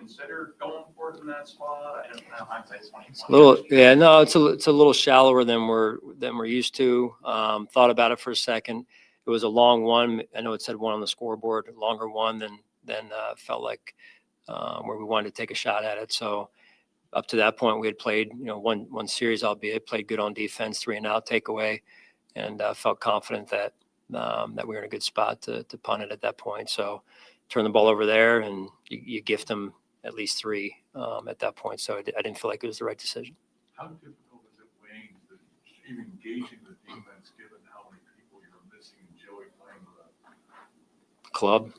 consider going for it in that spot? I don't know. Hindsight's 2020. It's a little shallower than we're used to. Thought about it for a second. It was a long one. I know it said one on the scoreboard, a longer one than felt like where we wanted to take a shot at it. So up to that point, we had played, one series, albeit played good on defense, 3-and-out takeaway, and felt confident that we were in a good spot to punt it at that point. So turn the ball over there, and you gift them at least 3 at that point. So I didn't feel like it was the right decision. How difficult is it weighing even engaging the defense, given how many people you're missing? Joey playing with a Club.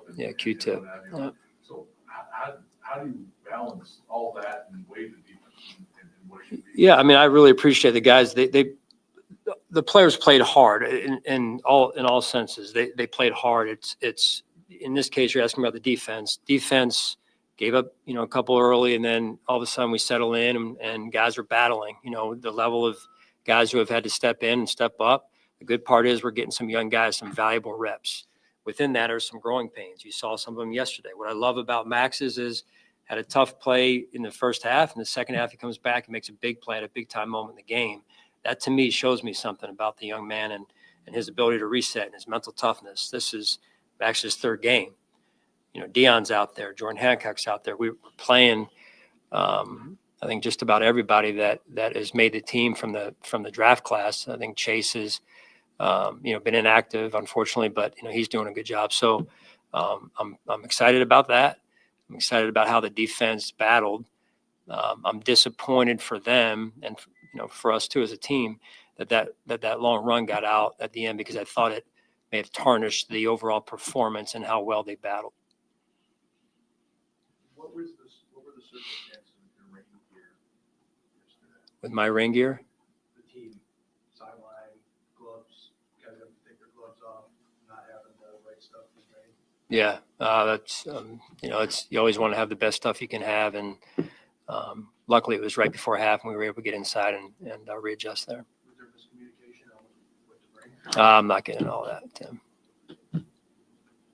And, Q-tip. Yeah. So how do you balance all that and weigh the defense and what it should be? Yeah, I mean, I really appreciate the guys. The players played hard in all senses. They played hard. It's in this case, you're asking about the defense. Defense gave up, a couple early, and then all of a sudden we settle in and guys are battling. The level of guys who have had to step in and step up. The good part is we're getting some young guys, some valuable reps. Within that are some growing pains. You saw some of them yesterday. What I love about Max is had a tough play in the first half. In the second half, he comes back and makes a big play at a big time moment in the game. That to me shows me something about the young man and his ability to reset and his mental toughness. This is Max's 3rd game. Deion's out there, Jordan Hancock's out there. We were playing, I think, just about everybody that has made the team from the draft class. I think Chase has, been inactive, unfortunately, but he's doing a good job. So I'm excited about that. I'm excited about how the defense battled. I'm disappointed for them and for us too as a team that long run got out at the end, because I thought it may have tarnished the overall performance and how well they battled. What were the circumstances with your rain gear yesterday? With my rain gear? The team sideline, gloves, guys have to take their gloves off, not having the right stuff in the rain. Yeah, that's it's you always want to have the best stuff you can have, and luckily it was right before half, and we were able to get inside and readjust there. Was there miscommunication on what to bring? I'm not getting all that, Tim.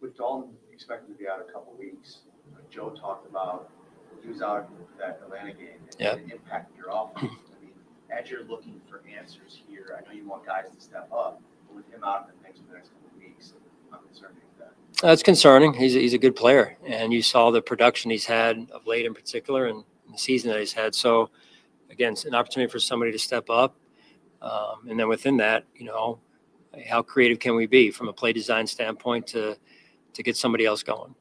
With Dalton expected to be out a couple weeks, Joe talked about he was out for that Atlanta game and it impacted your offense. I mean, as you're looking for answers here, I know you want guys to step up, but with him out in the next couple of weeks, I'm concerned with that. That's concerning. He's a good player, and you saw the production he's had of late in particular, and the season that he's had. So, again, it's an opportunity for somebody to step up. And then within that, how creative can we be from a play design standpoint to get somebody else going?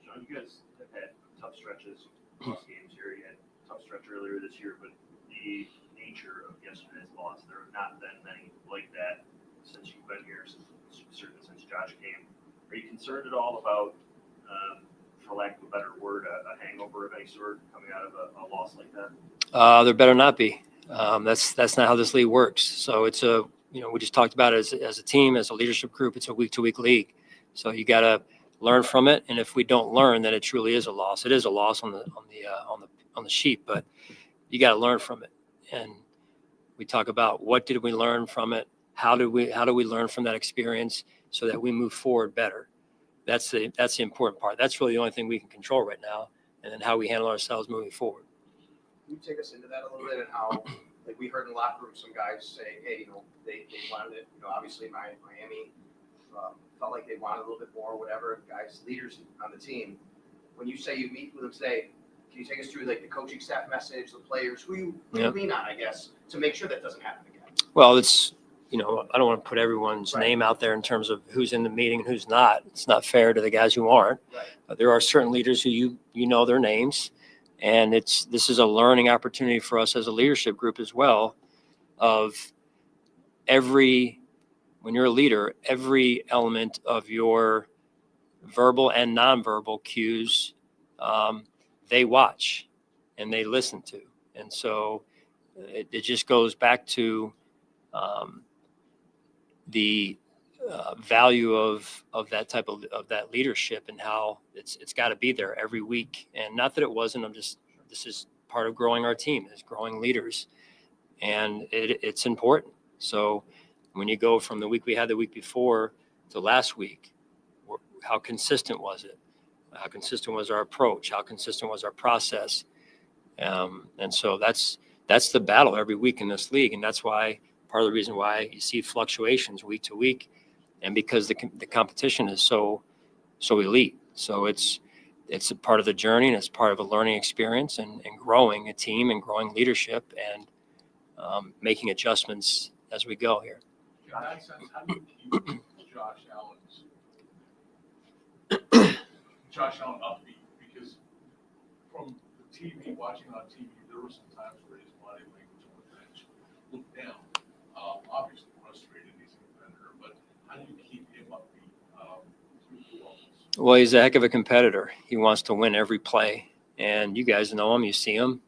Sean, you guys have had tough stretches across games here. You had a tough stretch earlier this year, but the nature of yesterday's loss, there have not been many like that since you've been here, certainly since Josh came. Are you concerned at all about, for lack of a better word, a hangover of any sort coming out of a loss like that? There better not be. That's not how this league works. So it's we just talked about it as a team, as a leadership group. It's a week-to-week league. So you got to learn from it. And if we don't learn, then it truly is a loss. It is a loss on the sheet, but you got to learn from it. And we talk about what did we learn from it? How do we learn from that experience so that we move forward better? That's the important part. That's really the only thing we can control right now, and then how we handle ourselves moving forward. Can you take us into that a little bit, and how, like we heard in the locker room, some guys say, hey, they wanted it. Obviously Miami felt like they wanted a little bit more, whatever. Guys, leaders on the team. When you say you meet with them today, can you take us through like the coaching staff message, the players, who you lean on, I guess, to make sure that doesn't happen again? Well, it's I don't want to put everyone's name out there in terms of who's in the meeting and who's not. It's not fair to the guys who aren't. Right. There are certain leaders who you know their names, and this is a learning opportunity for us as a leadership group as well. When you're a leader, every element of your verbal and nonverbal cues, they watch and they listen to, and so it just goes back to the value of that type of that leadership, and how it's got to be there every week. And not that it wasn't. This is part of growing our team, is growing leaders, and it's important. So when you go from the week we had the week before to last week, how consistent was it? How consistent was our approach? How consistent was our process? And so that's the battle every week in this league. And that's why part of the reason why you see fluctuations week to week, and because the competition is so elite. So it's a part of the journey, and it's part of a learning experience, and growing a team and growing leadership, and making adjustments as we go here. In that sense, how do you keep Josh Allen upbeat? Because from the TV, watching on TV, there were some times where his body language on the bench looked down. Obviously frustrated, he's a competitor, but how do you keep him upbeat through the losses? Well, he's a heck of a competitor. He wants to win every play, and you guys know him. You see him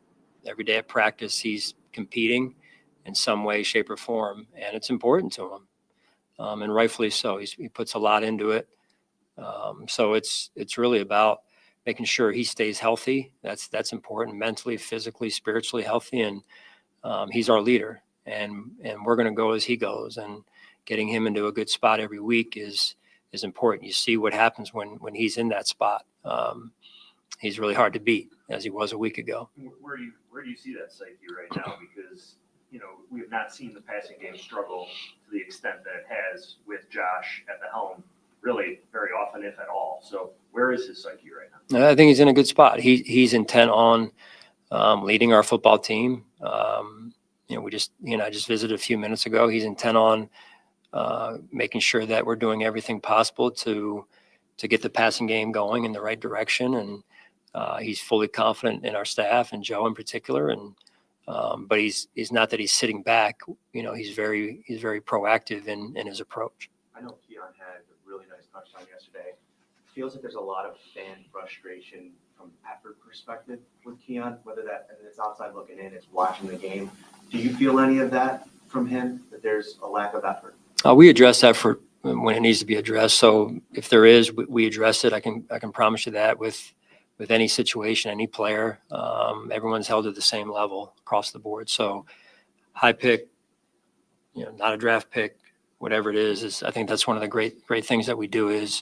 every day at practice. He's competing in some way, shape, or form, and it's important to him, and rightfully so. He puts a lot into it. So it's really about making sure he stays healthy. That's important, mentally, physically, spiritually healthy, and he's our leader, and we're going to go as he goes, and getting him into a good spot every week is important. You see what happens when he's in that spot. He's really hard to beat, as he was a week ago. Where do you see that psyche right now? Because, we have not seen the passing game struggle to the extent that it has with Josh at the helm, really very often, if at all. So where is his psyche right now? I think he's in a good spot. He's intent on leading our football team. I just visited a few minutes ago. He's intent on making sure that we're doing everything possible to get the passing game going in the right direction. And he's fully confident in our staff, and Joe in particular. And but he's not that he's sitting back. He's very proactive in his approach. I know Keon had a really nice touchdown yesterday. Feels like there's a lot of fan frustration from effort perspective with Keon, whether it's outside looking in, it's watching the game. Do you feel any of that from him, that there's a lack of effort? We address effort when it needs to be addressed. So if there is, we address it. I can promise you that with any situation, any player, everyone's held at the same level across the board. So high pick, not a draft pick, whatever it is I think that's one of the great things that we do is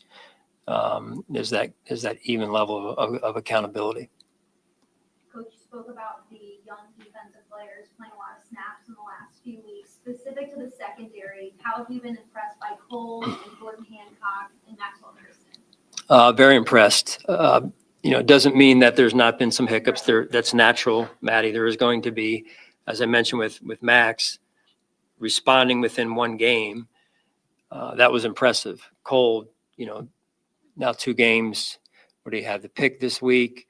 that even level of accountability. Coach, you spoke about the young defensive players playing a lot of snaps in the last few weeks. Specific to the secondary, how have you been impressed by Cole and Jordan Hancock and Maxwell Thurston? Very impressed. It doesn't mean that there's not been some hiccups there. That's natural, Maddie. There is going to be, as I mentioned with Max, responding within one game. That was impressive. Cole, now 2 games. What do you have? The pick this week,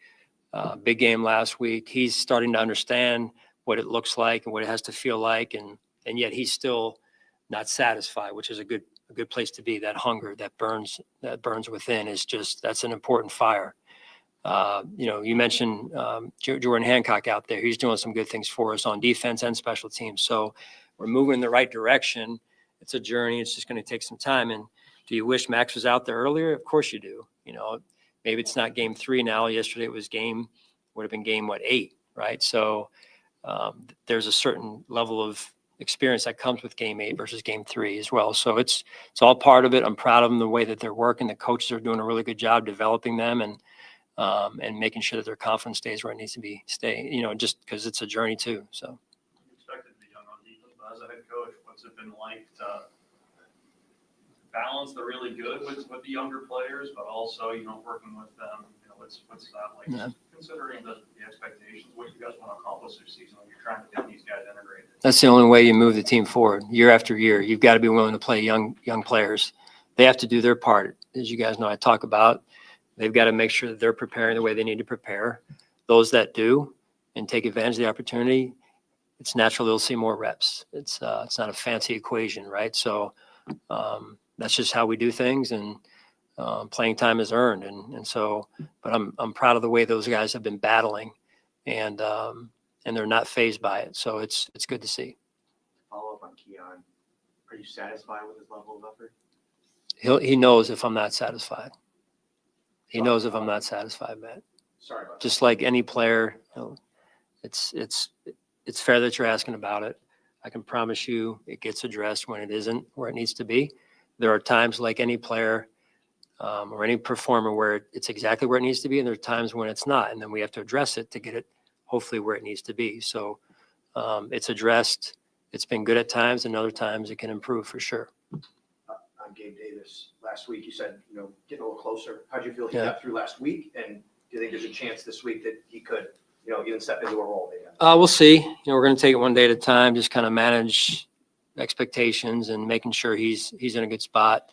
big game last week. He's starting to understand what it looks like and what it has to feel like, and yet he's still not satisfied, which is a good place to be. That hunger that burns within that's an important fire. You mentioned Jordan Hancock out there. He's doing some good things for us on defense and special teams. So we're moving in the right direction. It's a journey. It's just going to take some time. And do you wish Max was out there earlier? Of course you do. Maybe it's not game 3 now. Yesterday it was would have been game 8, right? So there's a certain level of experience that comes with game 8 versus game 3 as well. So it's all part of it. I'm proud of them, the way that they're working. The coaches are doing a really good job developing them and making sure that their confidence stays where it needs to be. Just because it's a journey too. So. You expected to be young on defense, but as a head coach, what's it been like to balance the really good with the younger players, but also, working with them, what's that like? Yeah. Considering the expectations, what you guys want to accomplish this season, when you're trying to get these guys integrated. That's the only way you move the team forward year after year. You've got to be willing to play young players. They have to do their part. As you guys know, I talk about, they've got to make sure that they're preparing the way they need to prepare. Those that do and take advantage of the opportunity, it's natural they'll see more reps. It's not a fancy equation, right? So that's just how we do things, and playing time is earned. And so, but I'm proud of the way those guys have been battling, and they're not fazed by it. So it's good to see. Follow up on Keon. Are you satisfied with his level of effort? He knows if I'm not satisfied. He knows if I'm not satisfied, Matt. Sorry about Just like any player, it's fair that you're asking about it. I can promise you it gets addressed when it isn't where it needs to be. There are times, like any player, or any performer where it's exactly where it needs to be, and there are times when it's not, and then we have to address it to get it hopefully where it needs to be. So it's addressed. It's been good at times, and other times it can improve for sure. On Gabe Davis, last week, you said, getting a little closer. How'd you feel he Yeah. got through last week? And do you think there's a chance this week that he could, even step into a role maybe? We'll see. We're going to take it one day at a time, just kind of manage expectations and making sure he's in a good spot.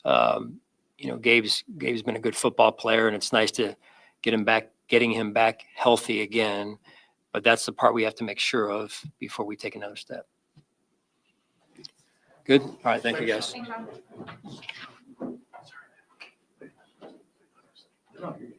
Gabe's been a good football player, and it's nice to getting him back healthy again. But that's the part we have to make sure of before we take another step. Good. All right. Thank you, guys. Thanks, Sean. No, you're-